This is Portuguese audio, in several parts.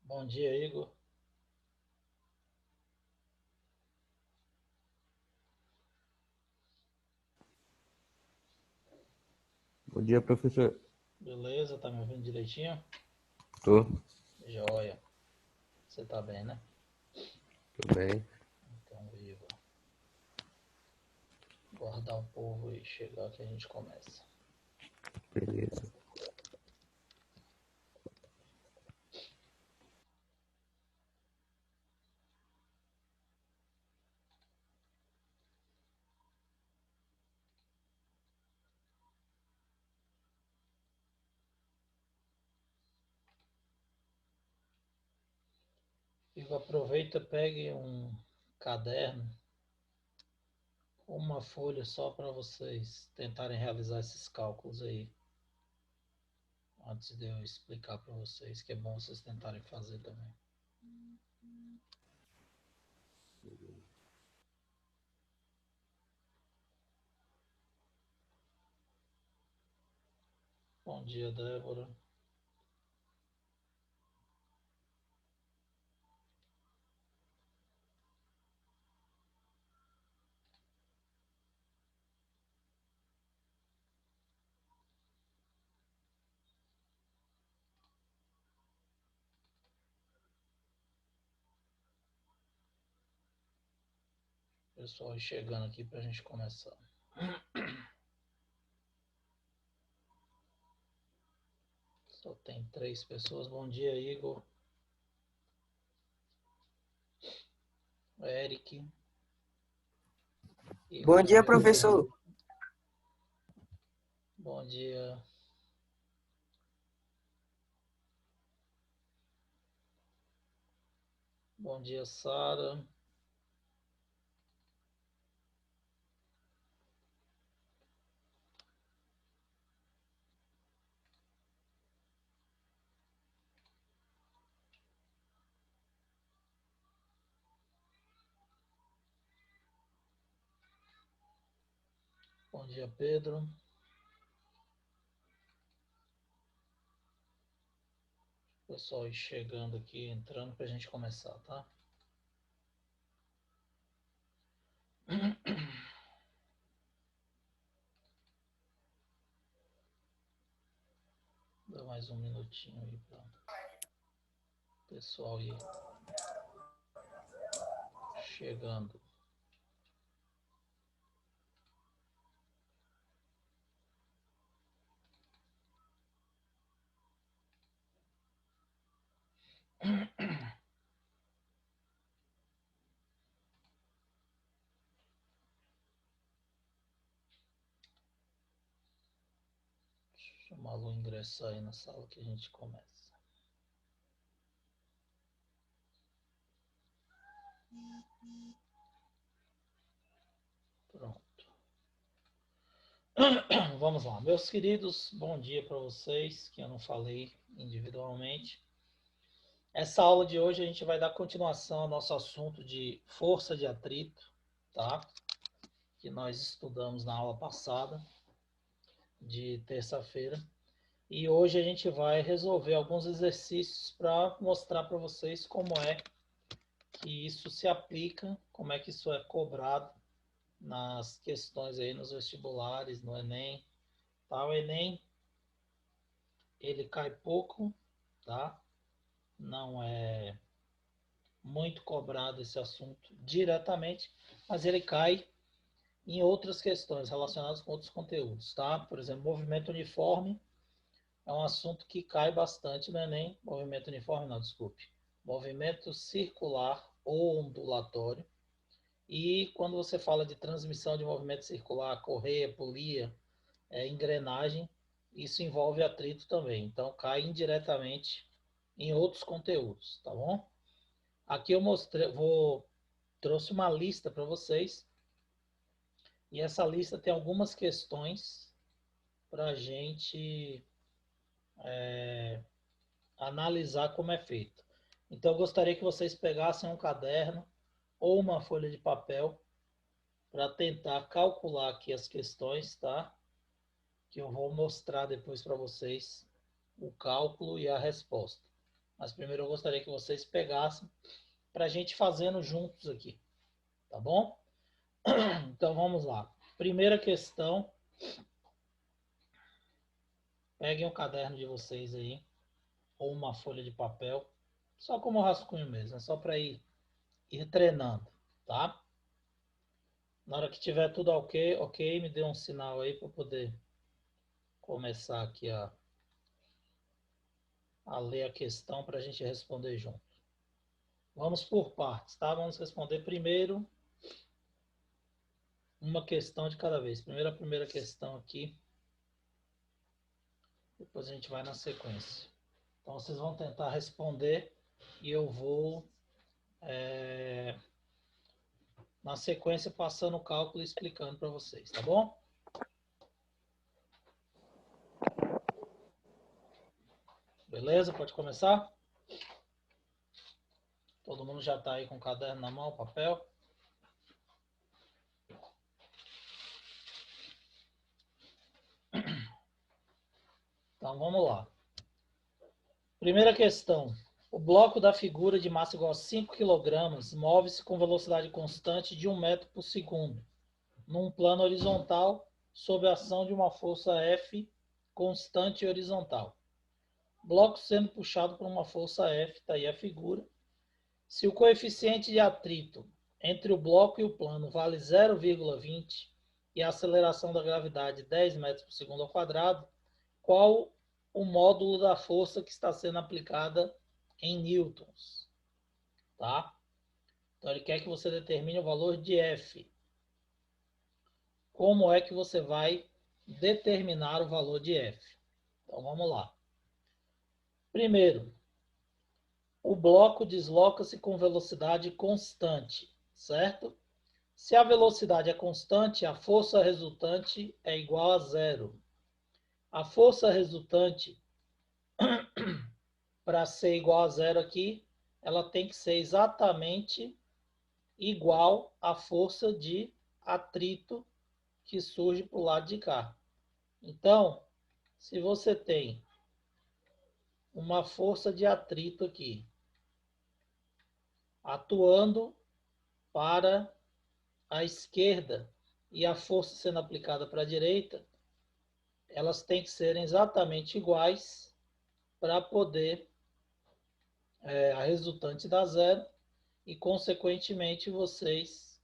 Bom dia, Igor. Bom dia, professor. Beleza? Tá me ouvindo direitinho? Tô, Joia. Você tá bem, né? tô bem. Então, viva. Guardar o povo e chegar que a gente começa. Beleza. Igor, aproveita, pegue um caderno, uma folha só para vocês tentarem realizar esses cálculos aí. Antes de eu explicar para vocês, que é bom vocês tentarem fazer também. Bom dia, Débora. Pessoal, chegando aqui para a gente começar. Só tem 3 pessoas. Bom dia, Igor. Eric. Igor Bom dia, Emerson. professor. Bom dia. Bom dia, Sara. Bom dia, Pedro. Pessoal aí chegando aqui, entrando para a gente começar, tá? Dá mais um minutinho aí para o pessoal aí chegando. Chamar o ingressar aí na sala que a gente começa. Pronto. Vamos lá, meus queridos, bom dia para vocês, que eu não falei individualmente. Essa aula de hoje a gente vai dar continuação ao nosso assunto de força de atrito, tá? Que nós estudamos na aula passada, de terça-feira. E hoje a gente vai resolver alguns exercícios para mostrar para vocês como é que isso se aplica, como é que isso é cobrado nas questões aí nos vestibulares, no Enem. Tá? O Enem, ele cai pouco, tá? Não é muito cobrado esse assunto diretamente, mas ele cai em outras questões relacionadas com outros conteúdos, tá? Por exemplo, movimento uniforme é um assunto que cai bastante no Enem. Movimento uniforme, não, desculpe. Movimento circular ou ondulatório. E quando você fala de transmissão de movimento circular, correia, polia, engrenagem, isso envolve atrito também. Então cai indiretamente em outros conteúdos, tá bom? Aqui eu mostrei, trouxe uma lista para vocês. E essa lista tem algumas questões para a gente analisar como é feito. Então, eu gostaria que vocês pegassem um caderno ou uma folha de papel para tentar calcular aqui as questões, tá? Que eu vou mostrar depois para vocês o cálculo e a resposta. Mas primeiro eu gostaria que vocês pegassem para a gente fazendo juntos aqui, tá bom? Então vamos lá. Primeira questão. Peguem o caderno de vocês aí, ou uma folha de papel, só como rascunho mesmo, é só para ir treinando, tá? Na hora que tiver tudo ok, me dê um sinal aí para poder começar aqui a ler a questão para a gente responder junto. Vamos por partes, tá? Vamos responder primeiro uma questão de cada vez. Primeiro a primeira questão aqui, depois a gente vai na sequência. Então vocês vão tentar responder e eu vou, na sequência, passando o cálculo e explicando para vocês, tá bom? Beleza? Pode começar? Todo mundo já está aí com o caderno na mão, papel? Então vamos lá. Primeira questão. O bloco da figura de massa igual a 5 kg move-se com velocidade constante de 1 metro por segundo, num plano horizontal, sob a ação de uma força F constante e horizontal. Bloco sendo puxado por uma força F, está aí a figura. Se o coeficiente de atrito entre o bloco e o plano vale 0,20 e a aceleração da gravidade 10 metros por segundo ao quadrado, qual o módulo da força que está sendo aplicada em newtons? Tá? Então ele quer que você determine o valor de F. Como é que você vai determinar o valor de F? Então vamos lá. Primeiro, o bloco desloca-se com velocidade constante, certo? Se a velocidade é constante, a força resultante é igual a zero. A força resultante, para ser igual a zero aqui, ela tem que ser exatamente igual à força de atrito que surge para o lado de cá. Então, se você tem uma força de atrito aqui, atuando para a esquerda e a força sendo aplicada para a direita, elas têm que serem exatamente iguais para poder a resultante dar zero e, consequentemente, vocês,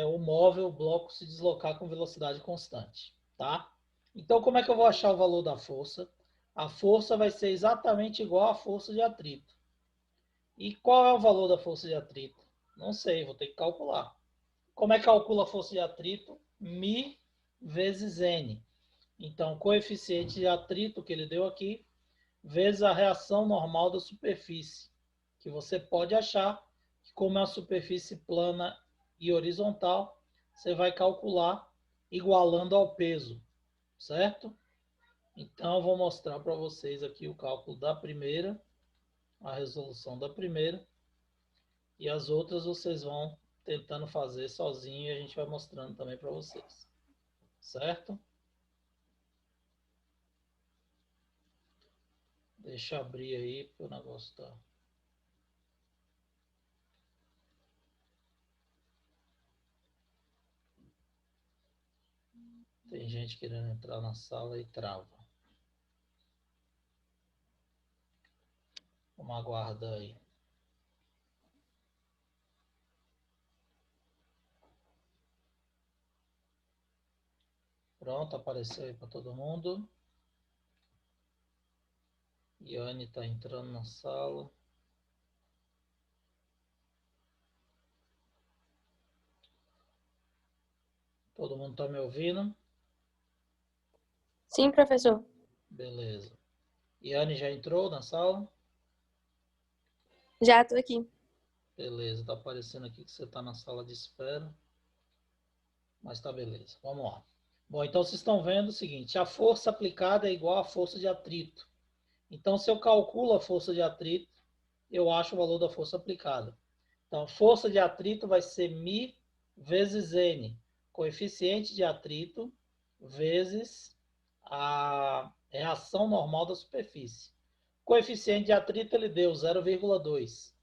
o móvel, o bloco, se deslocar com velocidade constante, tá? Então, como é que eu vou achar o valor da força? A força vai ser exatamente igual à força de atrito. E qual é o valor da força de atrito? Não sei, vou ter que calcular. Como é que calcula a força de atrito? Mi vezes N. Então, o coeficiente de atrito que ele deu aqui, vezes a reação normal da superfície, que você pode achar que, como é uma superfície plana e horizontal, você vai calcular igualando ao peso, certo? Então, eu vou mostrar para vocês aqui o cálculo da primeira, a resolução da primeira, e as outras vocês vão tentando fazer sozinho e a gente vai mostrando também para vocês, certo? Deixa eu abrir aí para o negócio tá. Tem gente querendo entrar na sala e trava. Vamos aguardar aí. Pronto, apareceu aí para todo mundo. Yane está entrando na sala. Todo mundo está me ouvindo? Sim, professor. Beleza. Yane já entrou na sala? Já estou aqui. Beleza, tá aparecendo aqui que você está na sala de espera. Mas tá beleza, vamos lá. Bom, então vocês estão vendo o seguinte, a força aplicada é igual à força de atrito. Então, se eu calculo a força de atrito, eu acho o valor da força aplicada. Então, força de atrito vai ser Mi vezes N, coeficiente de atrito, vezes a reação normal da superfície. Coeficiente de atrito ele deu 0,2.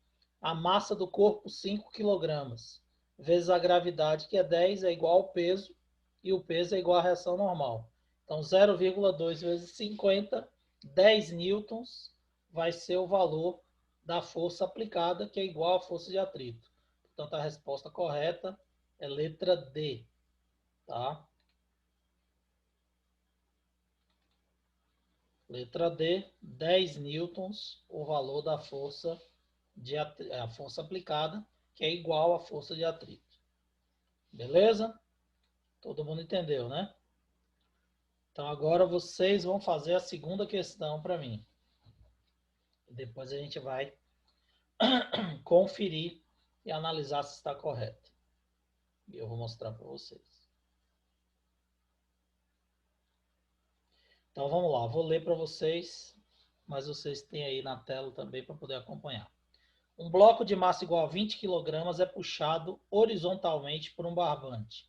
A massa do corpo 5 kg, vezes a gravidade que é 10 é igual ao peso, e o peso é igual à reação normal. Então 0,2 vezes 50, 10 newtons vai ser o valor da força aplicada, que é igual à força de atrito. Portanto, a resposta correta é letra D, tá? Letra D, 10 newtons, o valor da força a força aplicada, que é igual à força de atrito. Beleza? Todo mundo entendeu, né? Então agora vocês vão fazer a segunda questão para mim. Depois a gente vai conferir e analisar se está correto. E eu vou mostrar para vocês. Então vamos lá, vou ler para vocês, mas vocês têm aí na tela também para poder acompanhar. Um bloco de massa igual a 20 kg é puxado horizontalmente por um barbante.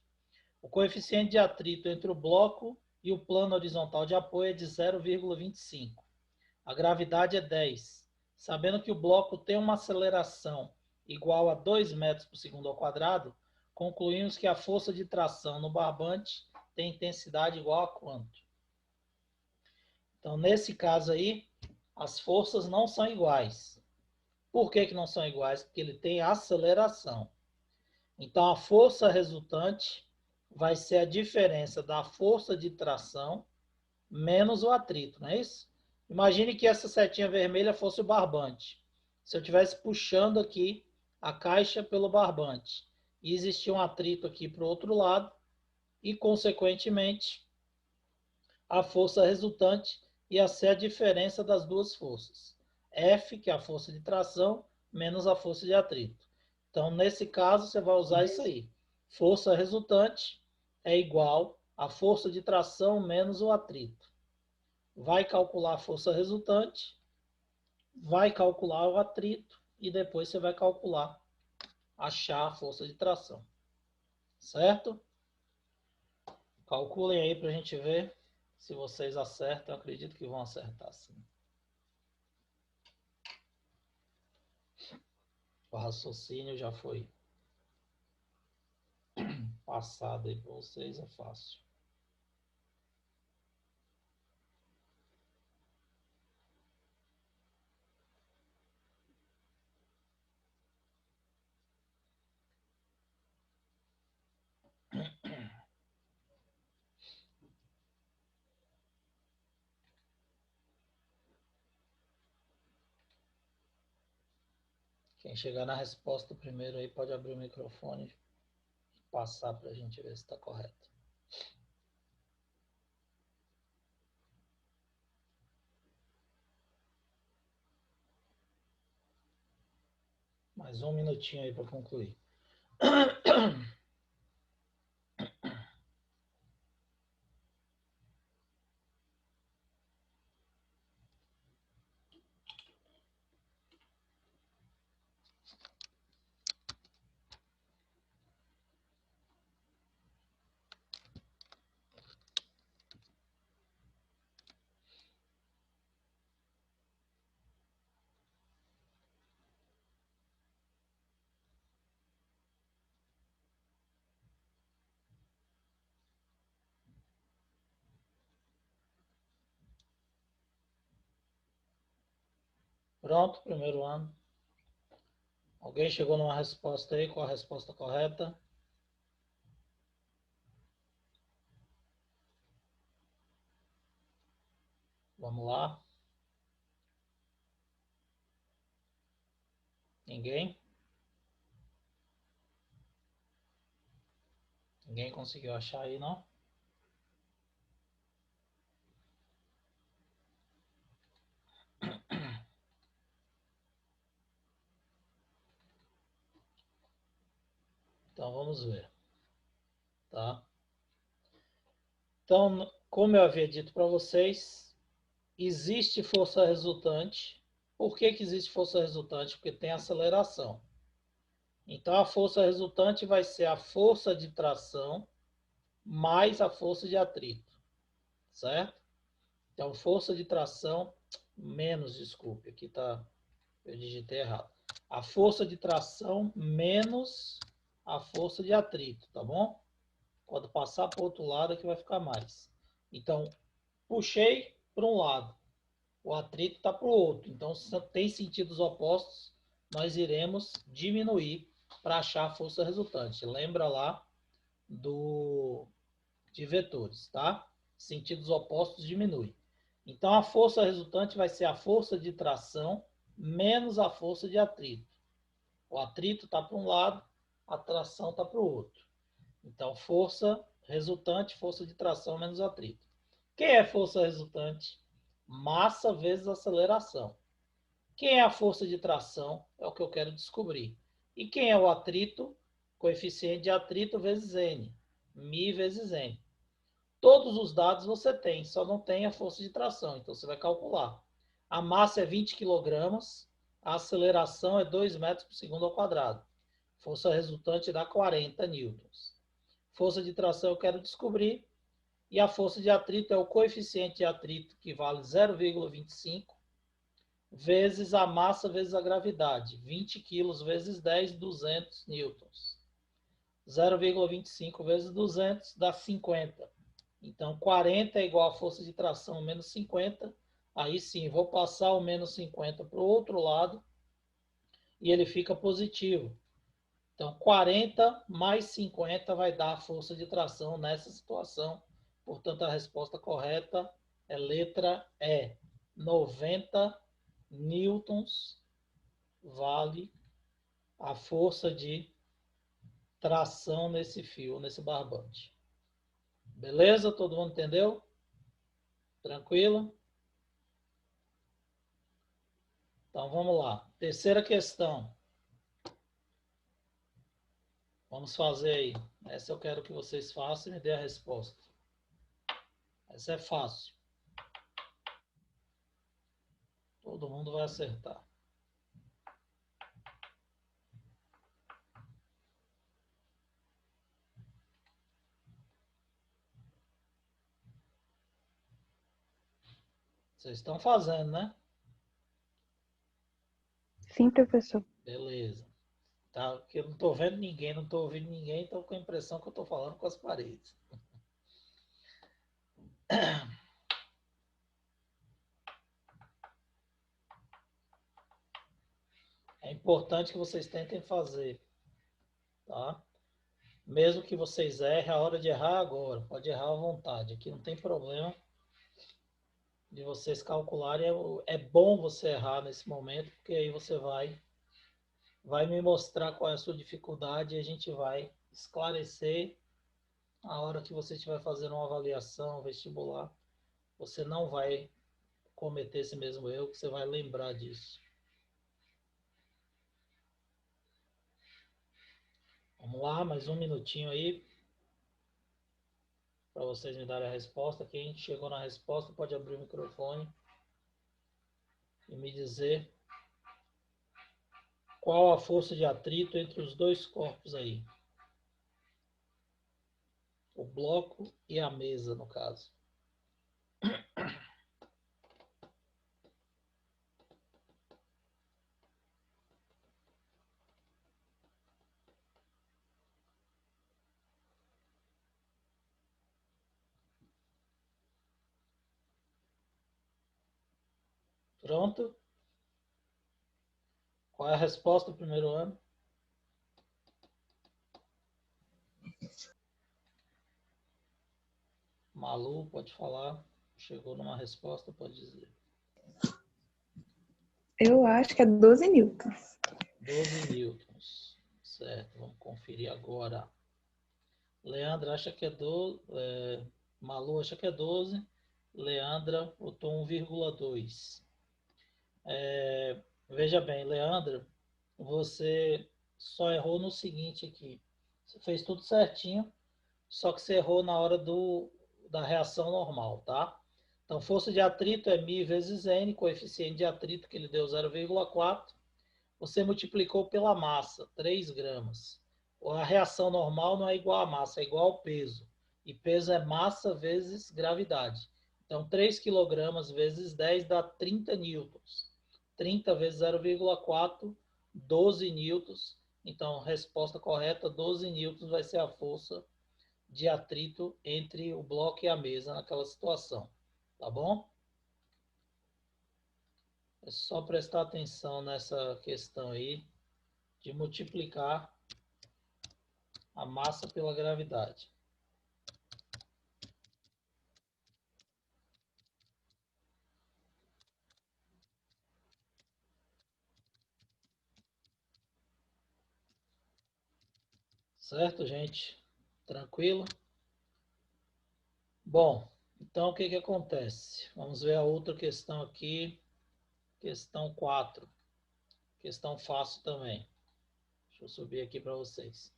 O coeficiente de atrito entre o bloco e o plano horizontal de apoio é de 0,25. A gravidade é 10. Sabendo que o bloco tem uma aceleração igual a 2 metros por segundo ao quadrado, concluímos que a força de tração no barbante tem intensidade igual a quanto? Então, nesse caso aí, as forças não são iguais. Por que não são iguais? Porque ele tem aceleração. Então, a força resultante vai ser a diferença da força de tração menos o atrito, não é isso? Imagine que essa setinha vermelha fosse o barbante. Se eu estivesse puxando aqui a caixa pelo barbante e existia um atrito aqui para o outro lado e, consequentemente, a força resultante ia ser a diferença das duas forças. F, que é a força de tração, menos a força de atrito. Então, nesse caso, você vai usar isso aí. Força resultante é igual a força de tração menos o atrito. Vai calcular a força resultante, vai calcular o atrito e depois você vai calcular, achar a força de tração. Certo? Calculem aí para a gente ver se vocês acertam. Eu acredito que vão acertar sim. O raciocínio já foi passado aí para vocês, é fácil. Quem chegar na resposta primeiro aí pode abrir o microfone e passar para a gente ver se está correto. Mais um minutinho aí para concluir. Pronto, primeiro ano. Alguém chegou numa resposta aí? Qual a resposta correta? Vamos lá. Ninguém? Ninguém conseguiu achar aí, não? Então vamos ver, tá? Então, como eu havia dito para vocês, existe força resultante. Por que existe força resultante? Porque tem aceleração. Então, a força resultante vai ser a força de tração mais a força de atrito, certo? Então, força de tração menos, desculpe, aqui tá, eu digitei errado. A força de tração menos a força de atrito, tá bom? Quando passar para o outro lado é que vai ficar mais. Então, puxei para um lado, o atrito está para o outro. Então, se tem sentidos opostos, nós iremos diminuir para achar a força resultante. Lembra lá de vetores, tá? Sentidos opostos diminui. Então, a força resultante vai ser a força de tração menos a força de atrito. O atrito está para um lado, a tração está para o outro. Então, força resultante, força de tração menos atrito. Quem é força resultante? Massa vezes aceleração. Quem é a força de tração? É o que eu quero descobrir. E quem é o atrito? Coeficiente de atrito vezes N. Mi vezes N. Todos os dados você tem, só não tem a força de tração. Então, você vai calcular. A massa é 20 kg, a aceleração é 2 metros por segundo ao quadrado. Força resultante dá 40 newtons. Força de tração eu quero descobrir. E a força de atrito é o coeficiente de atrito, que vale 0,25, vezes a massa vezes a gravidade. 20 quilos vezes 10, 200 newtons. 0,25 vezes 200 dá 50. Então, 40 é igual a força de tração menos 50. Aí sim, vou passar o menos 50 para o outro lado e ele fica positivo. Então, 40 mais 50 vai dar a força de tração nessa situação. Portanto, a resposta correta é letra E. 90 newtons vale a força de tração nesse fio, nesse barbante. Beleza? Todo mundo entendeu? Tranquilo? Então, vamos lá. Terceira questão. Vamos fazer aí. Essa eu quero que vocês façam e me dê a resposta. Essa é fácil. Todo mundo vai acertar. Vocês estão fazendo, né? Sim, professor. Beleza. Tá? Porque eu não estou vendo ninguém, não estou ouvindo ninguém, estou com a impressão que eu estou falando com as paredes. É importante que vocês tentem fazer, tá? Mesmo que vocês errem, a hora de errar é agora. Pode errar à vontade. Aqui não tem problema de vocês calcularem. É bom você errar nesse momento, porque aí você vai me mostrar qual é a sua dificuldade e a gente vai esclarecer a hora que você estiver fazendo uma avaliação vestibular. Você não vai cometer esse mesmo erro, que você vai lembrar disso. Vamos lá, mais um minutinho aí para vocês me darem a resposta. Quem chegou na resposta pode abrir o microfone e me dizer qual a força de atrito entre os dois corpos aí. O bloco e a mesa, no caso. Pronto? Qual é a resposta do primeiro ano? Malu, pode falar. Chegou numa resposta, pode dizer. Eu acho que é 12 newtons. 12 newtons. Certo, vamos conferir agora. Leandra acha que é 12. Malu acha que é 12. Leandra botou 1,2. Veja bem, Leandra, você só errou no seguinte aqui. Você fez tudo certinho, só que você errou na hora da reação normal, tá? Então, força de atrito é μ vezes N, coeficiente de atrito que ele deu 0,4. Você multiplicou pela massa, 3 gramas. A reação normal não é igual à massa, é igual ao peso. E peso é massa vezes gravidade. Então, 3 quilogramas vezes 10 dá 30 newtons. 30 vezes 0,4, 12 newtons. Então, resposta correta, 12 newtons vai ser a força de atrito entre o bloco e a mesa naquela situação. Tá bom? É só prestar atenção nessa questão aí de multiplicar a massa pela gravidade. Certo, gente? Tranquilo? Bom, então o que que acontece? Vamos ver a outra questão aqui, questão 4. Questão fácil também. Deixa eu subir aqui para vocês.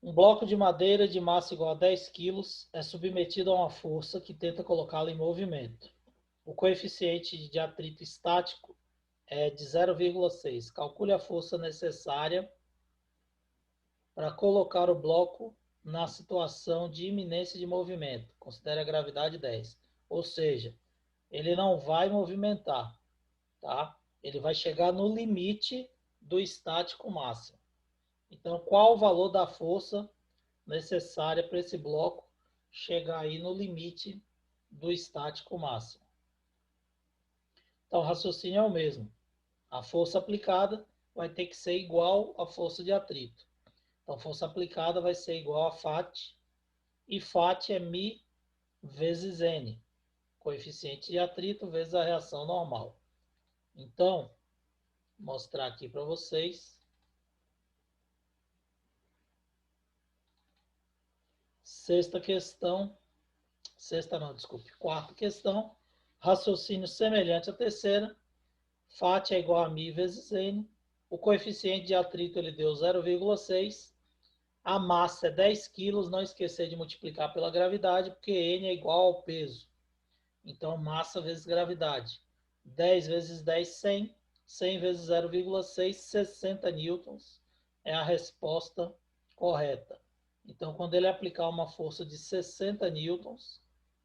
Um bloco de madeira de massa igual a 10 kg é submetido a uma força que tenta colocá-lo em movimento. O coeficiente de atrito estático é de 0,6. Calcule a força necessária para colocar o bloco na situação de iminência de movimento. Considere a gravidade 10. Ou seja, ele não vai movimentar, tá? Ele vai chegar no limite do estático máximo. Então, qual o valor da força necessária para esse bloco chegar aí no limite do estático máximo? Então, o raciocínio é o mesmo. A força aplicada vai ter que ser igual à força de atrito. Então, força aplicada vai ser igual a FAT, e FAT é μ vezes N, coeficiente de atrito vezes a reação normal. Então, vou mostrar aqui para vocês. Quarta questão, raciocínio semelhante à terceira. FAT é igual a μ vezes N. O coeficiente de atrito ele deu 0,6. A massa é 10 quilos, não esquecer de multiplicar pela gravidade, porque N é igual ao peso. Então, massa vezes gravidade. 10 vezes 10, 100. 100 vezes 0,6, 60 newtons é a resposta correta. Então, quando ele aplicar uma força de 60 newtons,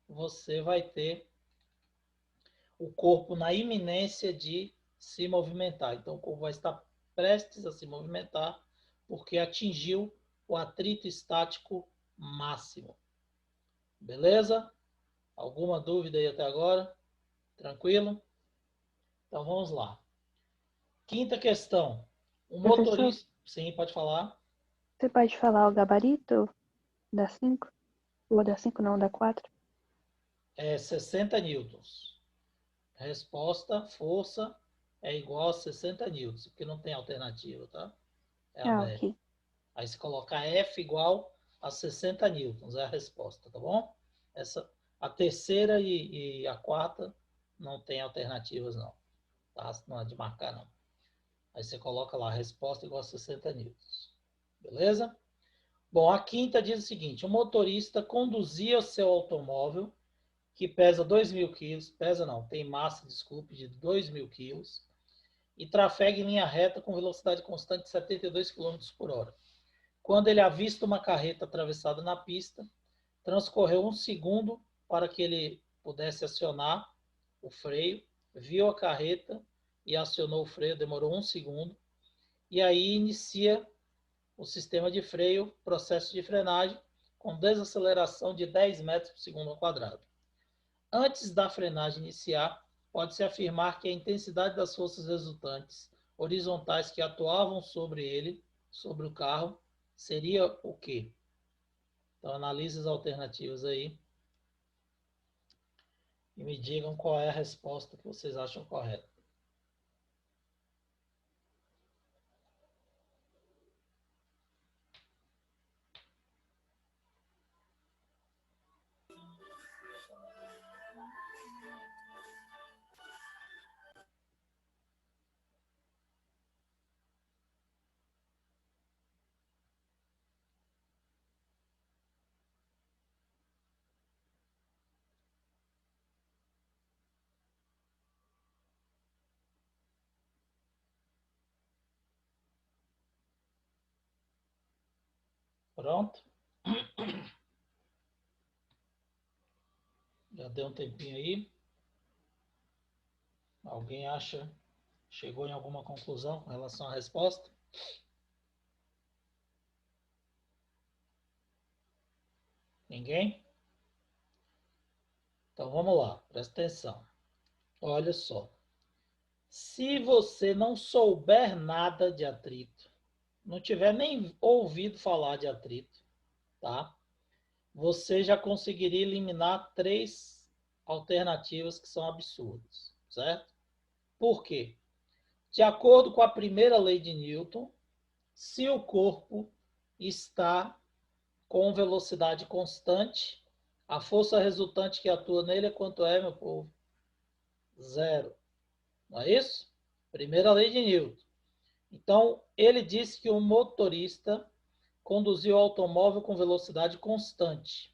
você vai ter o corpo na iminência de se movimentar. Então, o corpo vai estar prestes a se movimentar porque atingiu o atrito estático máximo. Beleza? Alguma dúvida aí até agora? Tranquilo? Então vamos lá. Quinta questão. O Professor, motorista. Sim, pode falar. você pode falar o gabarito da 5? Ou da 5 não, da 4? É 60 newtons. Resposta, força é igual a 60 newtons, porque não tem alternativa, tá? É a Ah, velha. ok. Aí se colocar F igual a 60 newtons, é a resposta, tá bom? A terceira e a quarta não tem alternativas, não. Tá? Não é de marcar, não. Aí você coloca lá a resposta igual a 60 newtons. Beleza? Bom, a quinta diz o seguinte: o motorista conduzia seu automóvel, que pesa 2.000 quilos, pesa não, tem massa, desculpe, de 2.000 quilos, e trafega em linha reta com velocidade constante de 72 quilômetros por hora. Quando ele avista uma carreta atravessada na pista, transcorreu um segundo para que ele pudesse acionar o freio, viu a carreta e acionou o freio, demorou um segundo, e aí inicia o sistema de freio, processo de frenagem, com desaceleração de 10 metros por segundo ao quadrado. Antes da frenagem iniciar, pode-se afirmar que a intensidade das forças resultantes horizontais que atuavam sobre ele, sobre o carro, seria o quê? Então, analise as alternativas aí e me digam qual é a resposta que vocês acham correta. Pronto? Já deu um tempinho aí. Alguém chegou em alguma conclusão com relação à resposta? Ninguém? Então vamos lá, presta atenção. Olha só. Se você não souber nada de atrito, não tiver nem ouvido falar de atrito, tá? Você já conseguiria eliminar 3 alternativas que são absurdas, certo? Por quê? De acordo com a primeira lei de Newton, se o corpo está com velocidade constante, a força resultante que atua nele é quanto é, meu povo? 0. Não é isso? Primeira lei de Newton. Então, ele disse que o motorista conduziu o automóvel com velocidade constante.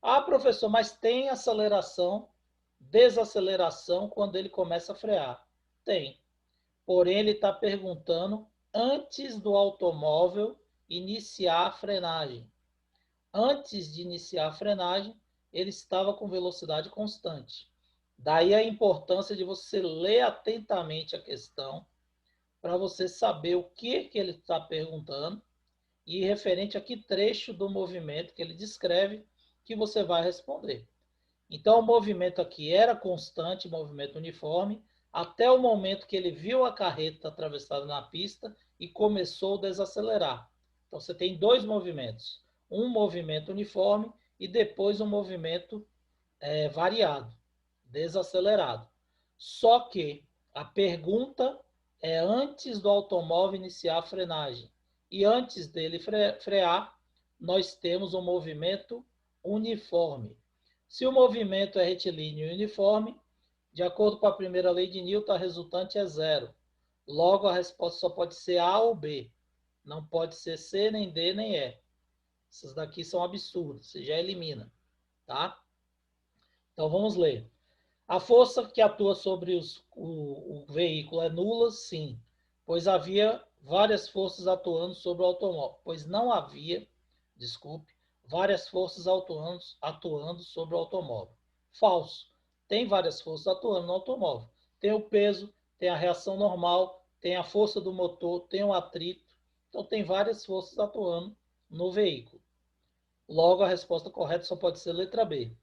Ah, professor, mas tem aceleração, desaceleração quando ele começa a frear? Tem. Porém, ele está perguntando antes do automóvel iniciar a frenagem. Antes de iniciar a frenagem, ele estava com velocidade constante. Daí a importância de você ler atentamente a questão para você saber o que ele está perguntando e referente a que trecho do movimento que ele descreve que você vai responder. Então, o movimento aqui era constante, movimento uniforme, até o momento que ele viu a carreta atravessada na pista e começou a desacelerar. Então, você tem 2 movimentos. Um movimento uniforme e depois um movimento variado, desacelerado. Só que a pergunta é antes do automóvel iniciar a frenagem. E antes dele frear, nós temos um movimento uniforme. Se o movimento é retilíneo e uniforme, de acordo com a primeira lei de Newton, a resultante é 0. Logo, a resposta só pode ser A ou B. Não pode ser C, nem D, nem E. Essas daqui são absurdas, você já elimina, tá? Então, vamos ler. A força que atua sobre o veículo é nula, sim, pois havia várias forças atuando sobre o automóvel. Pois não havia, desculpe, várias forças atuando sobre o automóvel. Falso. Tem várias forças atuando no automóvel. Tem o peso, tem a reação normal, tem a força do motor, tem o atrito. Então, tem várias forças atuando no veículo. Logo, a resposta correta só pode ser letra B.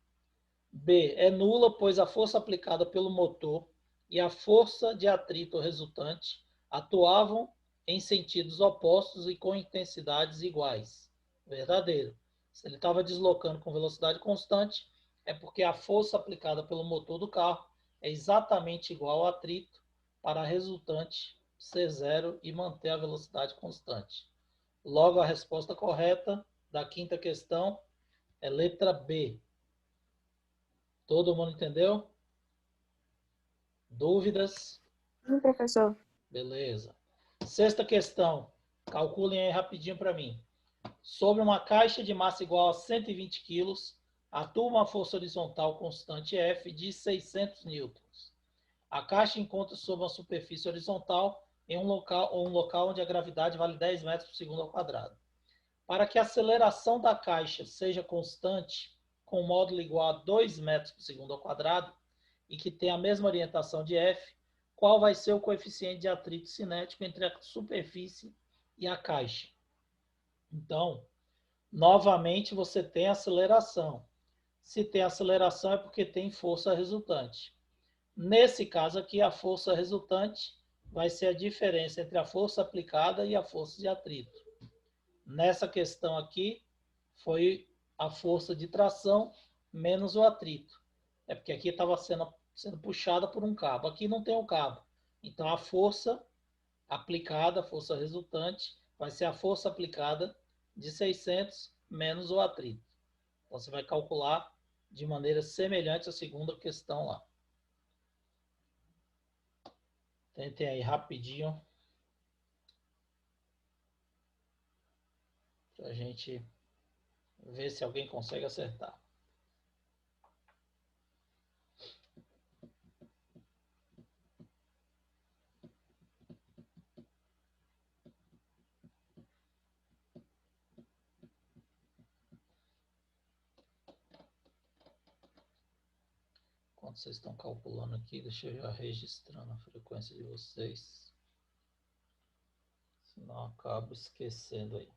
B. É nula, pois a força aplicada pelo motor e a força de atrito resultante atuavam em sentidos opostos e com intensidades iguais. Verdadeiro. Se ele estava deslocando com velocidade constante, é porque a força aplicada pelo motor do carro é exatamente igual ao atrito para a resultante ser 0 e manter a velocidade constante. Logo, a resposta correta da quinta questão é letra B. Todo mundo entendeu? Dúvidas? Sim, professor. Beleza. Sexta questão. Calculem aí rapidinho para mim. Sobre uma caixa de massa igual a 120 kg, atua uma força horizontal constante F de 600 newtons. A caixa encontra-se sobre uma superfície horizontal em um local onde a gravidade vale 10 metros por segundo ao quadrado. Para que a aceleração da caixa seja constante, com módulo igual a 2 metros por segundo ao quadrado, e que tem a mesma orientação de F, qual vai ser o coeficiente de atrito cinético entre a superfície e a caixa? Então, novamente você tem aceleração. Se tem aceleração é porque tem força resultante. Nesse caso aqui, a força resultante vai ser a diferença entre a força aplicada e a força de atrito. Nessa questão aqui, foi a força de tração menos o atrito. É porque aqui estava sendo puxada por um cabo. Aqui não tem o cabo. Então, a força aplicada, a força resultante, vai ser a força aplicada de 600 menos o atrito. Então, você vai calcular de maneira semelhante à segunda questão lá. Tentem aí rapidinho para a gente ver se alguém consegue acertar. Enquanto vocês estão calculando aqui, deixa eu já registrando a frequência de vocês. Senão eu acabo esquecendo aí.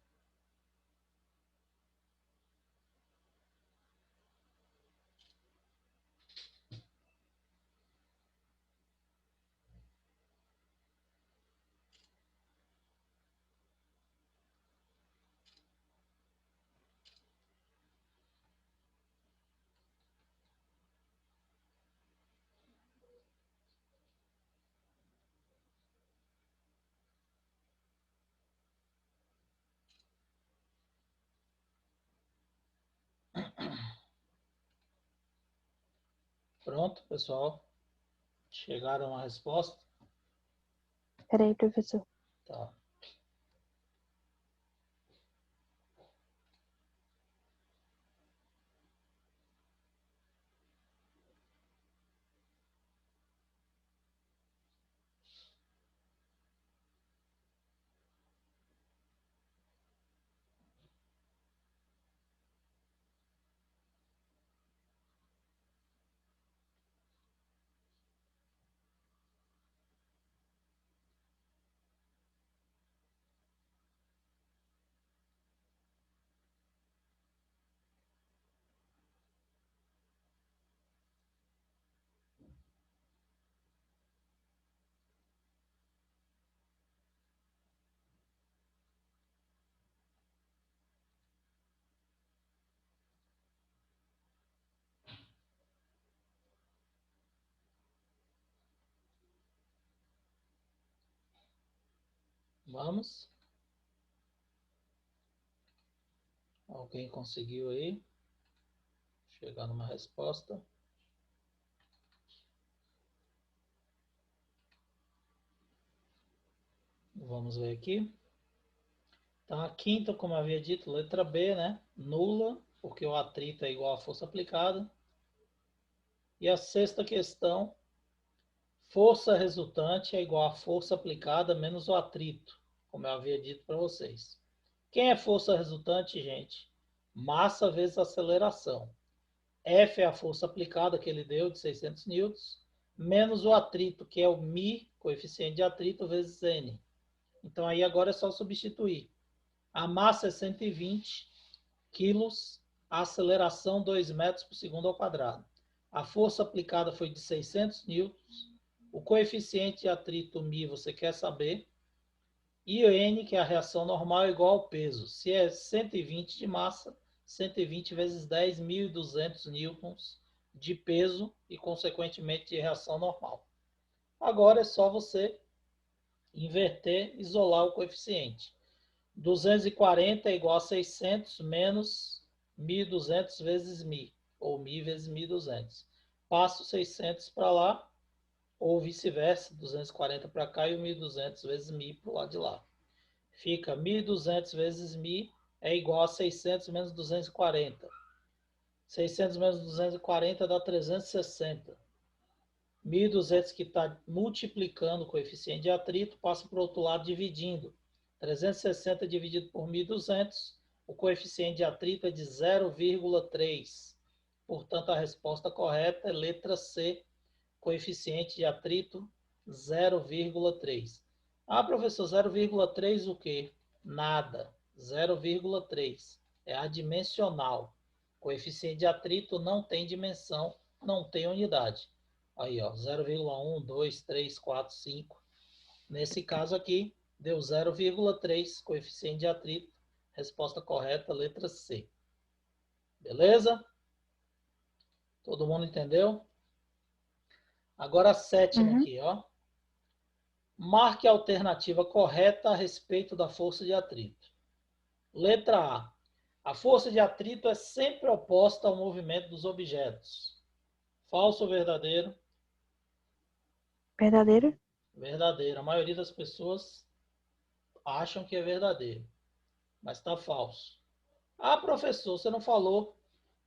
Pronto, pessoal? Chegaram à resposta? Peraí, professor. Tá. Vamos? Alguém conseguiu aí chegar numa resposta? Vamos ver aqui. Então, a quinta, como eu havia dito, letra B, né? Nula, porque o atrito é igual à força aplicada. E a sexta questão, força resultante é igual à força aplicada menos o atrito, como eu havia dito para vocês. Quem é força resultante, gente? Massa vezes aceleração. F é a força aplicada que ele deu, de 600 newtons, menos o atrito, que é o μ, coeficiente de atrito, vezes N. Então, aí agora é só substituir. A massa é 120 quilos, a aceleração 2 metros por segundo ao quadrado. A força aplicada foi de 600 newtons. O coeficiente de atrito μ você quer saber. E o N, que é a reação normal, é igual ao peso. Se é 120 de massa, 120 vezes 10, 1.200 newtons de peso e, consequentemente, de reação normal. Agora é só você inverter, isolar o coeficiente. 240 é igual a 600 menos 1.200 vezes μ, ou μ vezes 1.200. Passo 600 para lá, ou vice-versa, 240 para cá e o 1.200 vezes μ para o lado de lá. Fica 1.200 vezes μ é igual a 600 menos 240. 600 menos 240 dá 360. 1.200 que está multiplicando o coeficiente de atrito, passa para o outro lado dividindo. 360 dividido por 1.200, o coeficiente de atrito é de 0,3. Portanto, a resposta correta é letra C, coeficiente de atrito 0,3. Ah, professor, 0,3 o quê? Nada. 0,3. É adimensional. Coeficiente de atrito não tem dimensão, não tem unidade. Aí, ó, 0,1, 2, 3, 4, 5. Nesse caso aqui, deu 0,3, coeficiente de atrito. Resposta correta, letra C. Beleza? Todo mundo entendeu? Agora a sétima aqui, ó. Marque a alternativa correta a respeito da força de atrito. Letra A. A força de atrito é sempre oposta ao movimento dos objetos. Falso ou verdadeiro? Verdadeiro? Verdadeiro. A maioria das pessoas acham que é verdadeiro, mas está falso. Ah, professor, você não falou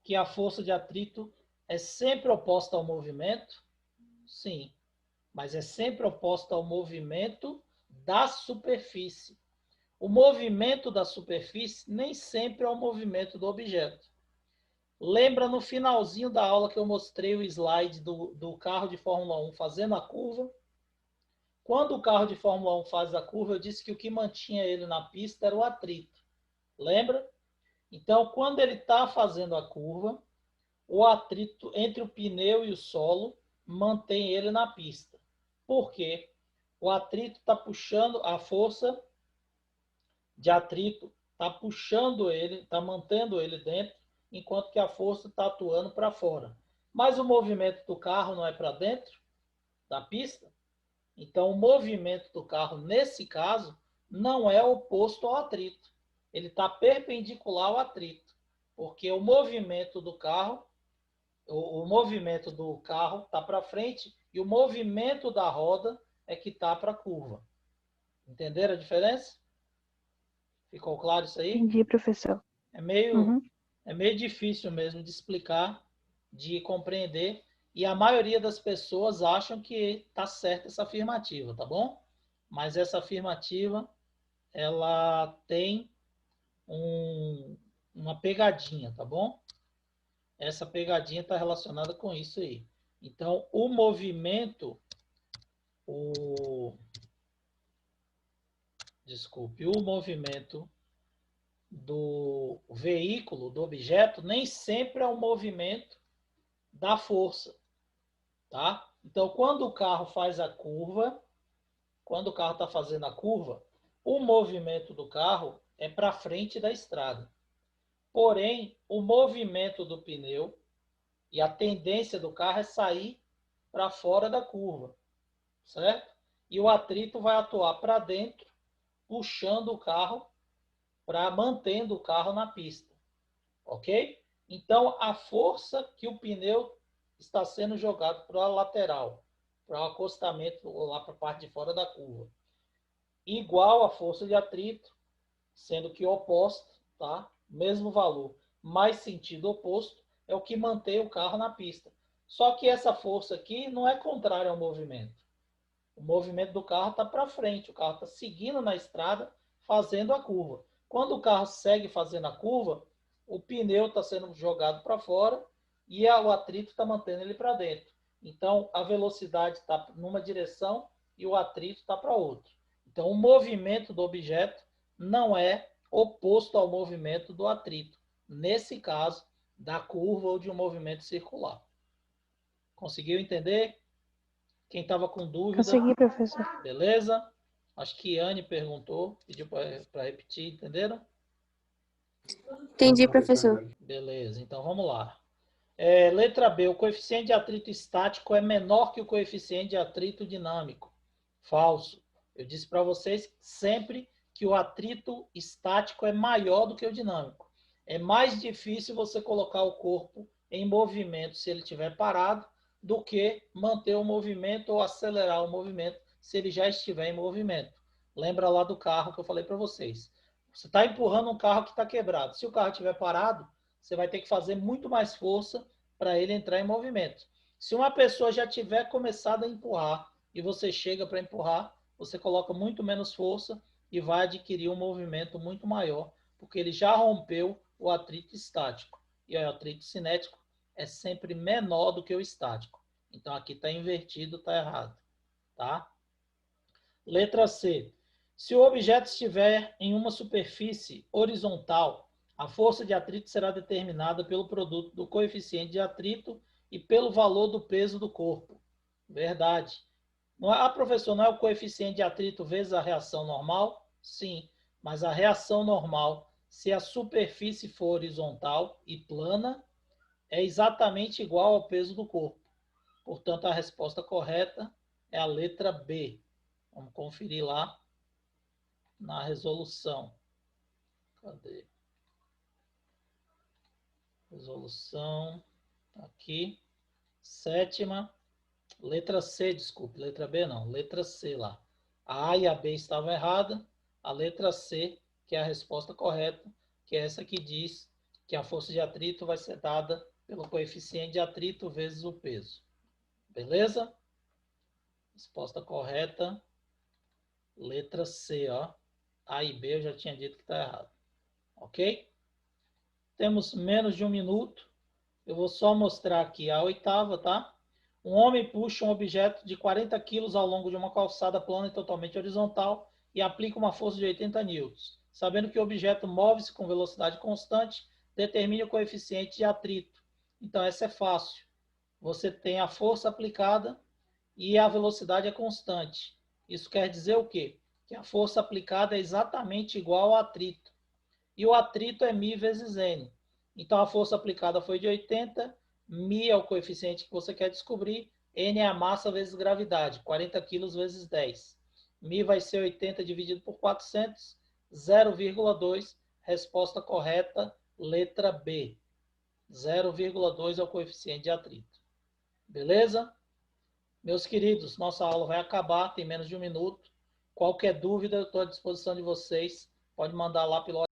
que a força de atrito é sempre oposta ao movimento? Sim, mas é sempre oposta ao movimento da superfície. O movimento da superfície nem sempre é o movimento do objeto. Lembra no finalzinho da aula que eu mostrei o slide do carro de Fórmula 1 fazendo a curva? Quando o carro de Fórmula 1 faz a curva, eu disse que o que mantinha ele na pista era o atrito. Lembra? Então, quando ele está fazendo a curva, o atrito entre o pneu e o solo mantém ele na pista. Por quê? O atrito está puxando, a força de atrito está puxando ele, está mantendo ele dentro, enquanto que a força está atuando para fora. Mas o movimento do carro não é para dentro da pista? Então, o movimento do carro, nesse caso, não é oposto ao atrito. Ele está perpendicular ao atrito, porque o movimento do carro está para frente e o movimento da roda é que está para a curva. Entenderam a diferença? Ficou claro isso aí? Entendi, professor. É meio difícil mesmo de explicar, de compreender, e a maioria das pessoas acham que está certa essa afirmativa, tá bom? Mas essa afirmativa, ela tem uma pegadinha, tá bom? Essa pegadinha está relacionada com isso aí. Então, o movimento, o movimento do veículo, do objeto, nem sempre é o movimento da força, tá? Então, quando o carro faz a curva, quando o carro está fazendo a curva, o movimento do carro é para frente da estrada. Porém, o movimento do pneu e a tendência do carro é sair para fora da curva, certo? E o atrito vai atuar para dentro, puxando o carro, mantendo o carro na pista, ok? Então, a força que o pneu está sendo jogado para a lateral, para o acostamento lá para a parte de fora da curva, igual a força de atrito, sendo que oposto, tá? Mesmo valor, mais sentido oposto, é o que mantém o carro na pista. Só que essa força aqui não é contrária ao movimento. O movimento do carro está para frente, o carro está seguindo na estrada, fazendo a curva. Quando o carro segue fazendo a curva, o pneu está sendo jogado para fora e o atrito está mantendo ele para dentro. Então, a velocidade está numa direção e o atrito está para outra. Então, o movimento do objeto não é oposto ao movimento do atrito. Nesse caso, da curva ou de um movimento circular. Conseguiu entender? Quem estava com dúvida? Consegui, professor. Beleza? Acho que Anne perguntou, pediu para repetir, entenderam? Entendi, professor. Beleza, então vamos lá. Letra B, o coeficiente de atrito estático é menor que o coeficiente de atrito dinâmico. Falso. Eu disse para vocês sempre que o atrito estático é maior do que o dinâmico. É mais difícil você colocar o corpo em movimento se ele estiver parado do que manter o movimento ou acelerar o movimento se ele já estiver em movimento. Lembra lá do carro que eu falei para vocês. Você está empurrando um carro que está quebrado. Se o carro estiver parado, você vai ter que fazer muito mais força para ele entrar em movimento. Se uma pessoa já tiver começado a empurrar e você chega para empurrar, você coloca muito menos força e vai adquirir um movimento muito maior, porque ele já rompeu o atrito estático. E o atrito cinético é sempre menor do que o estático. Então aqui está invertido, está errado. Tá? Letra C. Se o objeto estiver em uma superfície horizontal, a força de atrito será determinada pelo produto do coeficiente de atrito e pelo valor do peso do corpo. Verdade. Professor, não é o coeficiente de atrito vezes a reação normal? Sim, mas a reação normal, se a superfície for horizontal e plana, é exatamente igual ao peso do corpo. Portanto, a resposta correta é a letra B. Vamos conferir lá na resolução. Cadê? Resolução. Aqui. Sétima. Letra C, desculpe. Letra B não. Letra C lá. A A e a B estavam erradas. A letra C, que é a resposta correta, que é essa que diz que a força de atrito vai ser dada pelo coeficiente de atrito vezes o peso. Beleza? Resposta correta. Letra C, ó. A e B eu já tinha dito que está errado. Ok? Temos menos de um minuto. Eu vou só mostrar aqui a oitava, tá? Um homem puxa um objeto de 40 quilos ao longo de uma calçada plana e totalmente horizontal e aplica uma força de 80 newtons. Sabendo que o objeto move-se com velocidade constante, determine o coeficiente de atrito. Então, essa é fácil. Você tem a força aplicada e a velocidade é constante. Isso quer dizer o quê? Que a força aplicada é exatamente igual ao atrito. E o atrito é μ vezes N. Então, a força aplicada foi de 80, μ é o coeficiente que você quer descobrir, N é a massa vezes gravidade, 40 quilos vezes 10. μ vai ser 80 dividido por 400, 0,2, resposta correta, letra B. 0,2 é o coeficiente de atrito. Beleza? Meus queridos, nossa aula vai acabar, tem menos de um minuto. Qualquer dúvida, eu estou à disposição de vocês. Pode mandar lá pelo